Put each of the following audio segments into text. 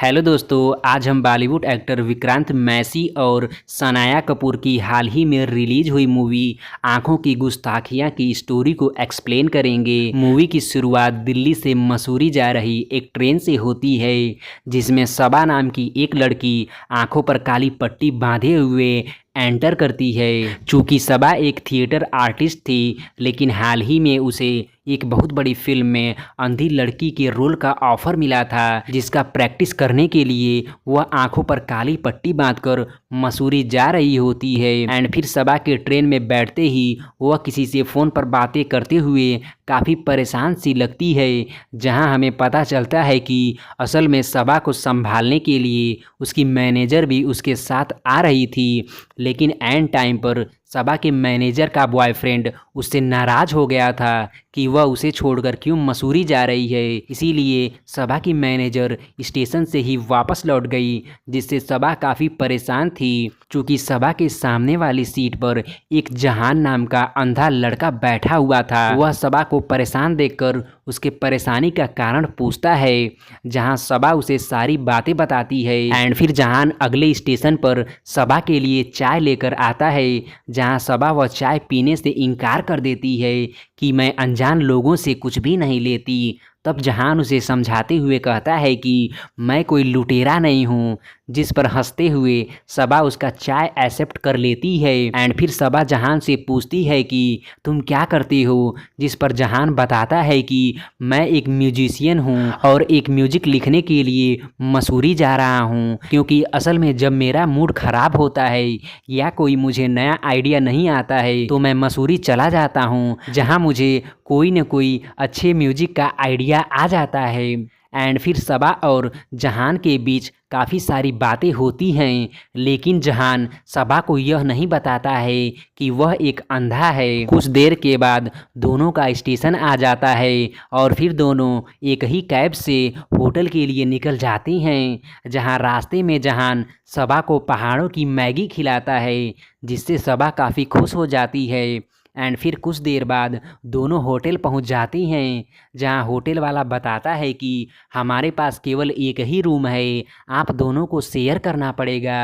Hello दोस्तों, आज हम बॉलीवुड एक्टर विक्रांत मैसी और सनाया कपूर की हाल ही में रिलीज हुई मूवी आंखों की गुस्ताखियां की स्टोरी को एक्सप्लेन करेंगे। मूवी की शुरुआत दिल्ली से मसूरी जा रही एक ट्रेन से होती है, जिसमें सबा नाम की एक लड़की आंखों पर काली पट्टी बांधे हुए एंटर करती है। चूँकि सबा एक थिएटर आर्टिस्ट थी, लेकिन हाल ही में उसे एक बहुत बड़ी फिल्म में अंधी लड़की के रोल का ऑफर मिला था, जिसका प्रैक्टिस करने के लिए वह आंखों पर काली पट्टी बांधकर मसूरी जा रही होती है। एंड फिर सबा के ट्रेन में बैठते ही वह किसी से फ़ोन पर बातें करते हुए काफ़ी परेशान सी लगती है, जहां हमें पता चलता है कि असल में सबा को संभालने के लिए उसकी मैनेजर भी उसके साथ आ रही थी। लेकिन एंड टाइम पर सबा के मैनेजर का बॉयफ्रेंड उससे नाराज़ हो गया था कि वह उसे छोड़कर क्यों मसूरी जा रही है। इसीलिए सबा की मैनेजर स्टेशन से ही वापस लौट गई, जिससे सबा काफ़ी परेशान थी। चूँकि सबा के सामने वाली सीट पर एक जहान नाम का अंधा लड़का बैठा हुआ था। वह सबा को परेशान देखकर उसके परेशानी का कारण पूछता है, जहां सबा उसे सारी बातें बताती है। एंड फिर जहान अगले स्टेशन पर सबा के लिए चाय लेकर आता है, जहां सबा वह चाय पीने से इनकार कर देती है कि मैं अनजान लोगों से कुछ भी नहीं लेती। तब जहान उसे समझाते हुए कहता है कि मैं कोई लुटेरा नहीं हूँ, जिस पर हंसते हुए सबा उसका चाय एक्सेप्ट कर लेती है। एंड फिर सबा जहान से पूछती है कि तुम क्या करती हो, जिस पर जहान बताता है कि मैं एक म्यूजिशियन हूँ और एक म्यूजिक लिखने के लिए मसूरी जा रहा हूँ, क्योंकि असल में जब मेरा मूड ख़राब होता है या कोई मुझे नया आइडिया नहीं आता है तो मैं मसूरी चला जाता हूँ, जहाँ मुझे कोई न कोई अच्छे म्यूजिक का आइडिया आ जाता है। एंड फिर सबा और जहान के बीच काफ़ी सारी बातें होती हैं, लेकिन जहान सबा को यह नहीं बताता है कि वह एक अंधा है। कुछ देर के बाद दोनों का स्टेशन आ जाता है और फिर दोनों एक ही कैब से होटल के लिए निकल जाते हैं, जहां रास्ते में जहान सबा को पहाड़ों की मैगी खिलाता है, जिससे सबा काफ़ी खुश हो जाती है। एंड फिर कुछ देर बाद दोनों होटल पहुंच जाती हैं, जहां होटल वाला बताता है कि हमारे पास केवल एक ही रूम है, आप दोनों को शेयर करना पड़ेगा।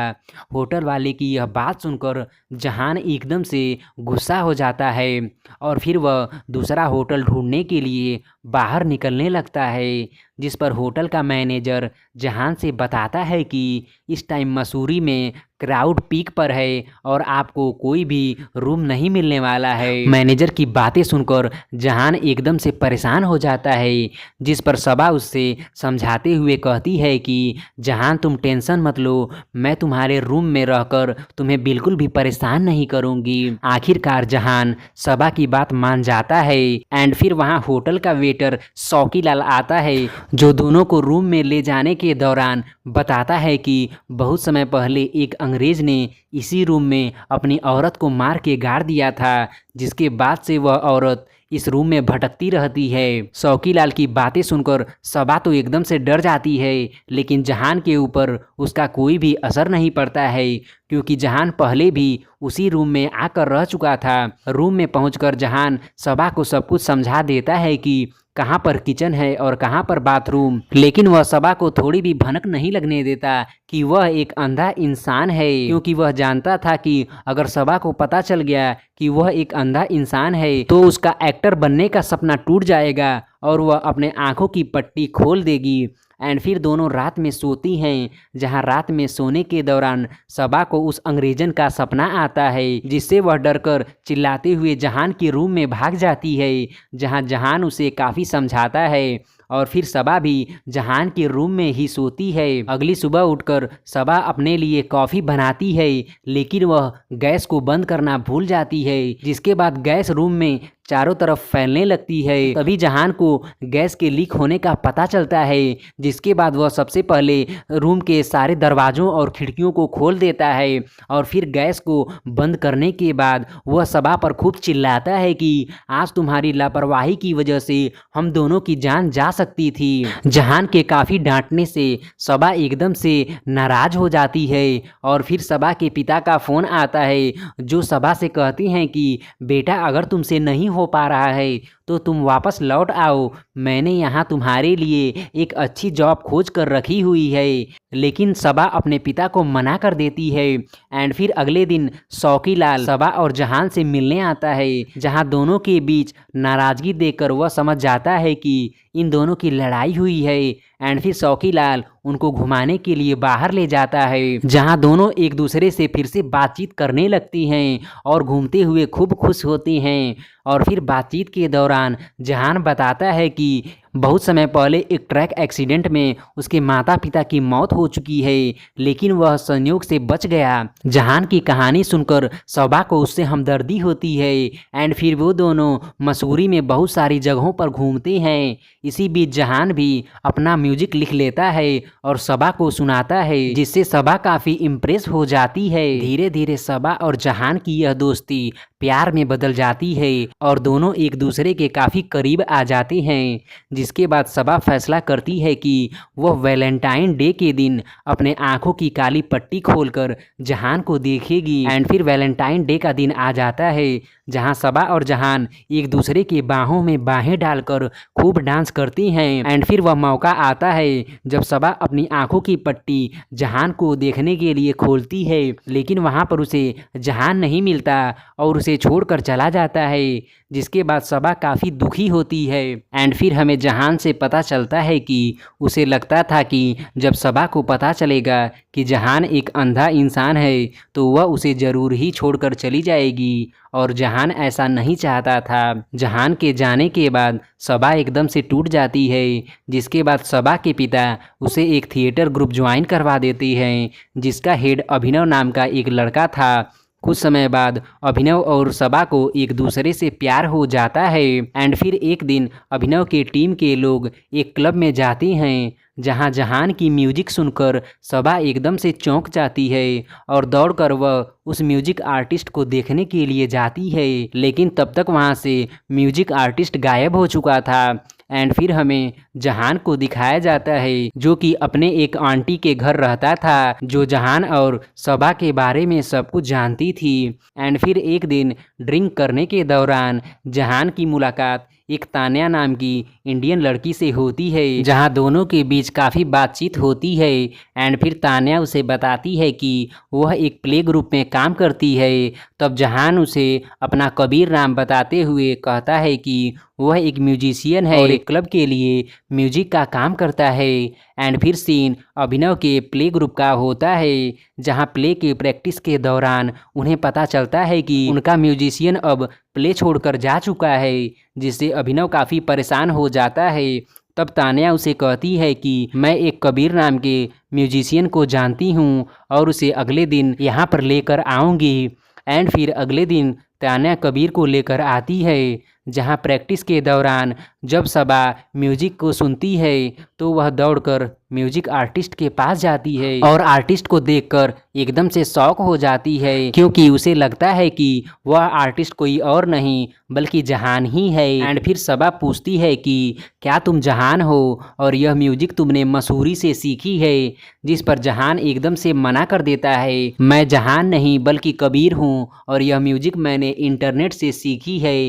होटल वाले की यह बात सुनकर जहान एकदम से गुस्सा हो जाता है और फिर वह दूसरा होटल ढूंढने के लिए बाहर निकलने लगता है, जिस पर होटल का मैनेजर जहान से बताता है कि इस टाइम मसूरी में क्राउड पीक पर है और आपको कोई भी रूम नहीं मिलने वाला है। मैनेजर की बातें सुनकर जहान एकदम से परेशान हो जाता है, जिस पर सबा उससे समझाते हुए कहती है कि जहान तुम टेंशन मत लो, मैं तुम्हारे रूम में रहकर तुम्हें बिल्कुल भी परेशान नहीं करूँगी। आखिरकार जहान सबा की बात मान जाता है। एंड फिर वहाँ होटल का वेटर शौकीलाल आता है, जो दोनों को रूम में ले जाने के दौरान बताता है कि बहुत समय पहले एक अंग्रेज ने इसी रूम में अपनी औरत को मार के गाड़ दिया था, जिसके बाद से वह औरत इस रूम में भटकती रहती है। शौकीलाल की बातें सुनकर सबा तो एकदम से डर जाती है, लेकिन जहान के ऊपर उसका कोई भी असर नहीं पड़ता है, क्योंकि जहान पहले भी उसी रूम में आकर रह चुका था। रूम में पहुंचकर जहान सबा को सब कुछ समझा देता है कि कहाँ पर किचन है और कहाँ पर बाथरूम, लेकिन वह सबा को थोड़ी भी भनक नहीं लगने देता कि वह एक अंधा इंसान है, क्योंकि वह जानता था कि अगर सबा को पता चल गया कि वह एक अंधा इंसान है तो उसका एक्टर बनने का सपना टूट जाएगा और वह अपने आंखों की पट्टी खोल देगी। एंड फिर दोनों रात में सोती हैं, जहां रात में सोने के दौरान सबा को उस अंग्रेजन का सपना आता है, जिससे वह डरकर चिल्लाते हुए जहान के रूम में भाग जाती है, जहां जहान उसे काफ़ी समझाता है और फिर सबा भी जहान के रूम में ही सोती है। अगली सुबह उठकर सबा अपने लिए कॉफ़ी बनाती है, लेकिन वह गैस को बंद करना भूल जाती है, जिसके बाद गैस रूम में चारों तरफ फैलने लगती है। तभी जहान को गैस के लीक होने का पता चलता है, जिसके बाद वह सबसे पहले रूम के सारे दरवाज़ों और खिड़कियों को खोल देता है और फिर गैस को बंद करने के बाद वह सबा पर खूब चिल्लाता है कि आज तुम्हारी लापरवाही की वजह से हम दोनों की जान जा सकती थी। जहान के काफ़ी डांटने से सबा एकदम से नाराज हो जाती है और फिर सबा के पिता का फ़ोन आता है, जो सबा से कहती हैं कि बेटा अगर तुमसे नहीं हो पा रहा है तो तुम वापस लौट आओ, मैंने यहाँ तुम्हारे लिए एक अच्छी जॉब खोज कर रखी हुई है। लेकिन सबा अपने पिता को मना कर देती है। एंड फिर अगले दिन शौकीलाल सबा और जहान से मिलने आता है, जहाँ दोनों के बीच नाराजगी देखकर वह समझ जाता है कि इन दोनों की लड़ाई हुई है। एंड फिर शौकीलाल उनको घुमाने के लिए बाहर ले जाता है, जहां दोनों एक दूसरे से फिर से बातचीत करने लगती हैं और घूमते हुए खूब खुश होती हैं। और फिर बातचीत के दौरान जहान बताता है कि बहुत समय पहले एक ट्रक एक्सीडेंट में उसके माता पिता की मौत हो चुकी है, लेकिन वह संयोग से बच गया। जहान की कहानी सुनकर सबा को उससे हमदर्दी होती है। एंड फिर वो दोनों मसूरी में बहुत सारी जगहों पर घूमते हैं। इसी बीच जहान भी अपना म्यूजिक लिख लेता है और सबा को सुनाता है, जिससे सबा काफ़ी इम्प्रेस हो जाती है। धीरे धीरे सबा और जहान की यह दोस्ती प्यार में बदल जाती है और दोनों एक दूसरे के काफ़ी करीब आ जाते हैं। जिसके बाद सबा फैसला करती है कि वह वैलेंटाइन डे के दिन अपने आंखों की काली पट्टी खोलकर जहान को देखेगी। एंड फिर वैलेंटाइन डे का दिन आ जाता है, जहां सबा और जहान एक दूसरे के बाहों में बाहें डालकर खूब डांस करती हैं। एंड फिर वह मौका आता है जब सबा अपनी आंखों की पट्टी जहान को देखने के लिए खोलती है, लेकिन वहां पर उसे जहान नहीं मिलता और उसे छोड़कर चला जाता है। जिसके बाद सबा काफ़ी दुखी होती है। एंड फिर हमें जहान से पता चलता है कि उसे लगता था कि जब सबा को पता चलेगा कि जहान एक अंधा इंसान है तो वह उसे ज़रूर ही छोड़कर चली जाएगी, और जहान ऐसा नहीं चाहता था। जहान के जाने के बाद सबा एकदम से टूट जाती है। जिसके बाद सबा के पिता उसे एक थिएटर ग्रुप ज्वाइन करवा देते हैं, जिसका हेड अभिनव नाम का एक लड़का था। कुछ समय बाद अभिनव और सबा को एक दूसरे से प्यार हो जाता है। एंड फिर एक दिन अभिनव के टीम के लोग एक क्लब में जाते हैं, जहां जहान की म्यूजिक सुनकर सबा एकदम से चौंक जाती है और दौड़कर वह उस म्यूजिक आर्टिस्ट को देखने के लिए जाती है। लेकिन तब तक वहां से म्यूजिक आर्टिस्ट गायब हो चुका था। एंड फिर हमें जहान को दिखाया जाता है, जो कि अपने एक आंटी के घर रहता था, जो जहान और सबा के बारे में सब कुछ जानती थी। एंड फिर एक दिन ड्रिंक करने के दौरान जहान की मुलाकात एक तान्या नाम की इंडियन लड़की से होती है, जहां दोनों के बीच काफ़ी बातचीत होती है। एंड फिर तान्या उसे बताती है कि वह एक प्ले ग्रुप में काम करती है। तब जहान उसे अपना कबीर नाम बताते हुए कहता है कि वह एक म्यूजिशियन है और एक क्लब के लिए म्यूजिक का काम करता है। एंड फिर सीन अभिनव के प्ले ग्रुप का होता है, जहां प्ले के प्रैक्टिस के दौरान उन्हें पता चलता है कि उनका म्यूजिशियन अब प्ले छोड़कर जा चुका है, जिससे अभिनव काफ़ी परेशान हो जाता है। तब तान्या उसे कहती है कि मैं एक कबीर नाम के म्यूजिशियन को जानती हूँ और उसे अगले दिन यहाँ पर लेकर आऊँगी। एंड फिर अगले दिन तान्या कबीर को लेकर आती है, जहाँ प्रैक्टिस के दौरान जब सबा म्यूजिक को सुनती है तो वह दौड़कर म्यूजिक आर्टिस्ट के पास जाती है और आर्टिस्ट को देखकर एकदम से शॉक हो जाती है, क्योंकि उसे लगता है कि वह आर्टिस्ट कोई और नहीं बल्कि जहान ही है। एंड फिर सबा पूछती है कि क्या तुम जहान हो और यह म्यूजिक तुमने मसूरी से सीखी है, जिस पर जहान एकदम से मना कर देता है, मैं जहान नहीं बल्कि कबीर हूँ और यह म्यूजिक मैंने इंटरनेट से सीखी है।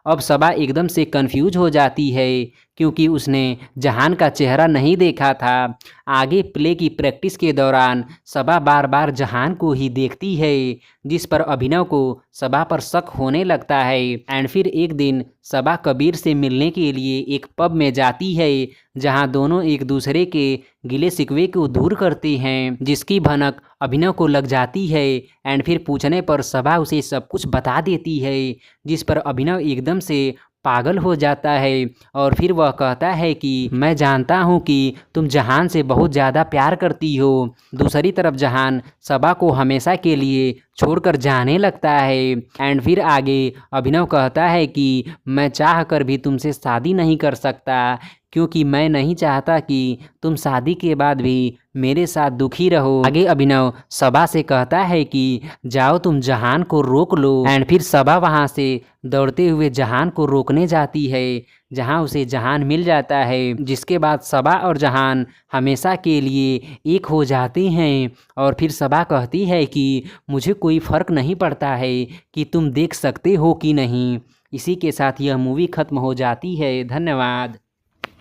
अब सबा एकदम से कंफ्यूज हो जाती है, क्योंकि उसने जहान का चेहरा नहीं देखा था। आगे प्ले की प्रैक्टिस के दौरान सबा बार बार जहान को ही देखती है, जिस पर अभिनव को सबा पर शक होने लगता है। एंड फिर एक दिन सबा कबीर से मिलने के लिए एक पब में जाती है, जहां दोनों एक दूसरे के गिले शिकवे को दूर करते हैं, जिसकी भनक अभिनव को लग जाती है। एंड फिर पूछने पर सबा उसे सब कुछ बता देती है, जिस पर अभिनव एकदम से पागल हो जाता है और फिर वह कहता है कि मैं जानता हूँ कि तुम जहान से बहुत ज़्यादा प्यार करती हो। दूसरी तरफ जहान सबा को हमेशा के लिए छोड़कर जाने लगता है। एंड फिर आगे अभिनव कहता है कि मैं चाह कर भी तुमसे शादी नहीं कर सकता, क्योंकि मैं नहीं चाहता कि तुम शादी के बाद भी मेरे साथ दुखी रहो। आगे अभिनव सबा से कहता है कि जाओ तुम जहान को रोक लो। एंड फिर सबा वहाँ से दौड़ते हुए जहान को रोकने जाती है, जहाँ उसे जहान मिल जाता है। जिसके बाद सबा और जहान हमेशा के लिए एक हो जाते हैं और फिर सबा कहती है कि मुझे कोई फ़र्क नहीं पड़ता है कि तुम देख सकते हो कि नहीं। इसी के साथ यह मूवी खत्म हो जाती है। धन्यवाद।